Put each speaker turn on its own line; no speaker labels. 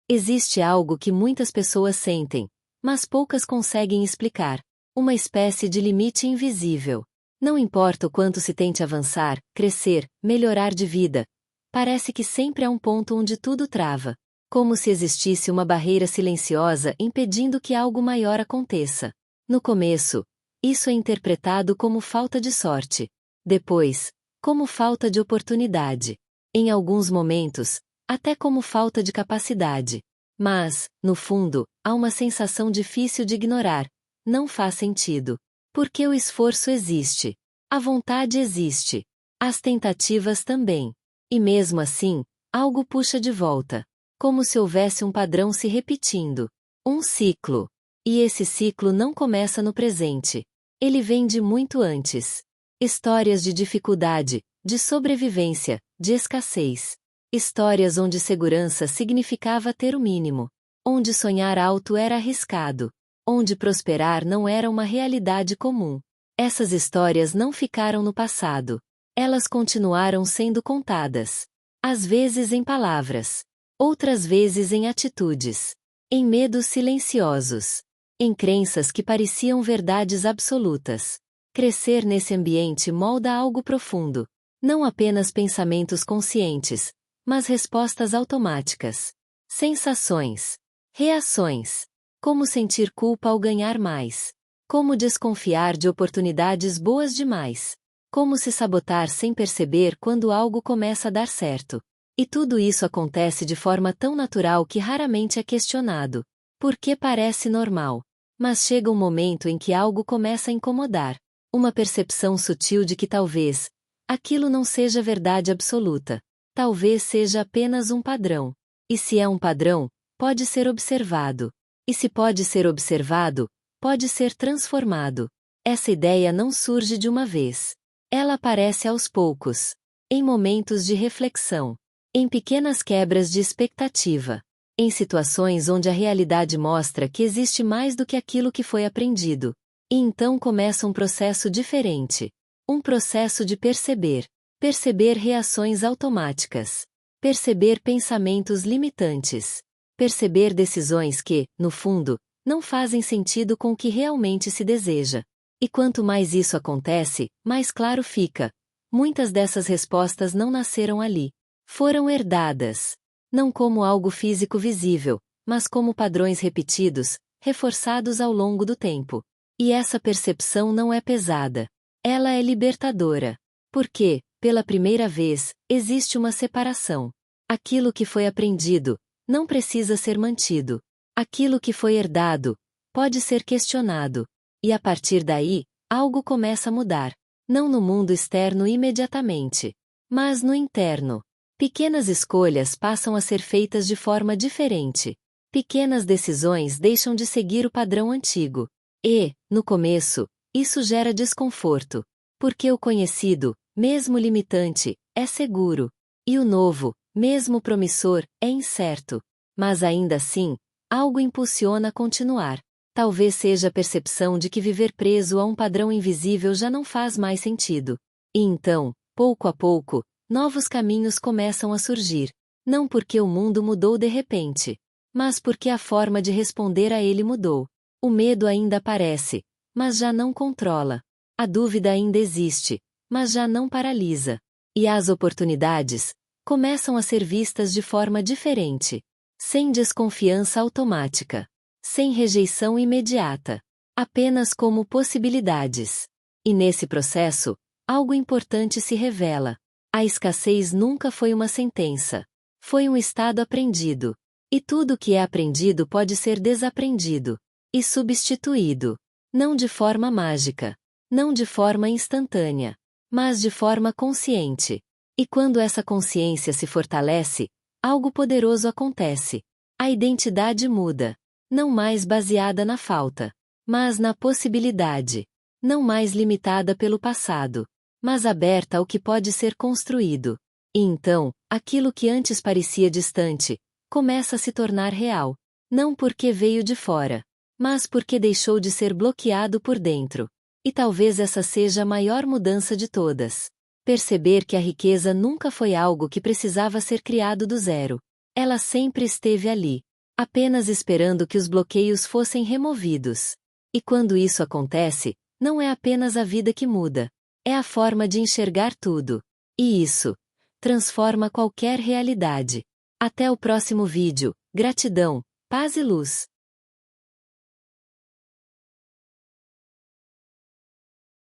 Existe algo que muitas pessoas sentem, mas poucas conseguem explicar. Uma espécie de limite invisível. Não importa o quanto se tente avançar, crescer, melhorar de vida, parece que sempre há um ponto onde tudo trava. Como se existisse uma barreira silenciosa impedindo que algo maior aconteça. No começo, isso é interpretado como falta de sorte. Depois, como falta de oportunidade. Em alguns momentos, até como falta de capacidade. Mas, no fundo, há uma sensação difícil de ignorar. Não faz sentido. Porque o esforço existe. A vontade existe. As tentativas também. E mesmo assim, algo puxa de volta. Como se houvesse um padrão se repetindo. Um ciclo. E esse ciclo não começa no presente. Ele vem de muito antes. Histórias de dificuldade, de sobrevivência, de escassez. Histórias onde segurança significava ter o mínimo. Onde sonhar alto era arriscado. Onde prosperar não era uma realidade comum. Essas histórias não ficaram no passado. Elas continuaram sendo contadas. Às vezes em palavras. Outras vezes em atitudes. Em medos silenciosos. Em crenças que pareciam verdades absolutas. Crescer nesse ambiente molda algo profundo. Não apenas pensamentos conscientes, mas respostas automáticas. Sensações. Reações. Como sentir culpa ao ganhar mais. Como desconfiar de oportunidades boas demais. Como se sabotar sem perceber quando algo começa a dar certo. E tudo isso acontece de forma tão natural que raramente é questionado. Porque parece normal. Mas chega um momento em que algo começa a incomodar. Uma percepção sutil de que talvez aquilo não seja verdade absoluta. Talvez seja apenas um padrão. E se é um padrão, pode ser observado. E se pode ser observado, pode ser transformado. Essa ideia não surge de uma vez. Ela aparece aos poucos. Em momentos de reflexão. Em pequenas quebras de expectativa. Em situações onde a realidade mostra que existe mais do que aquilo que foi aprendido. E então começa um processo diferente. Um processo de perceber. Perceber reações automáticas. Perceber pensamentos limitantes. Perceber decisões que, no fundo, não fazem sentido com o que realmente se deseja. E quanto mais isso acontece, mais claro fica. Muitas dessas respostas não nasceram ali. Foram herdadas. Não como algo físico visível, mas como padrões repetidos, reforçados ao longo do tempo. E essa percepção não é pesada. Ela é libertadora. Porque, pela primeira vez, existe uma separação. Aquilo que foi aprendido não precisa ser mantido. Aquilo que foi herdado pode ser questionado. E a partir daí, algo começa a mudar. Não no mundo externo imediatamente, mas no interno. Pequenas escolhas passam a ser feitas de forma diferente. Pequenas decisões deixam de seguir o padrão antigo. E, no começo, isso gera desconforto. Porque o conhecido, mesmo limitante, é seguro. E o novo, mesmo promissor, é incerto. Mas ainda assim, algo impulsiona a continuar. Talvez seja a percepção de que viver preso a um padrão invisível já não faz mais sentido. E então, pouco a pouco, novos caminhos começam a surgir. Não porque o mundo mudou de repente, mas porque a forma de responder a ele mudou. O medo ainda aparece, mas já não controla. A dúvida ainda existe, mas já não paralisa. E as oportunidades começam a ser vistas de forma diferente. Sem desconfiança automática. Sem rejeição imediata. Apenas como possibilidades. E nesse processo, algo importante se revela. A escassez nunca foi uma sentença. Foi um estado aprendido. E tudo que é aprendido pode ser desaprendido. E substituído. Não de forma mágica. Não de forma instantânea. Mas de forma consciente. E quando essa consciência se fortalece, algo poderoso acontece. A identidade muda. Não mais baseada na falta, mas na possibilidade. Não mais limitada pelo passado, mas aberta ao que pode ser construído. E então, aquilo que antes parecia distante, começa a se tornar real. Não porque veio de fora, mas porque deixou de ser bloqueado por dentro. E talvez essa seja a maior mudança de todas. Perceber que a riqueza nunca foi algo que precisava ser criado do zero. Ela sempre esteve ali. apenas esperando que os bloqueios fossem removidos. E quando isso acontece, não é apenas a vida que muda, é a forma de enxergar tudo. E isso transforma qualquer realidade. Até o próximo vídeo. Gratidão, paz e luz.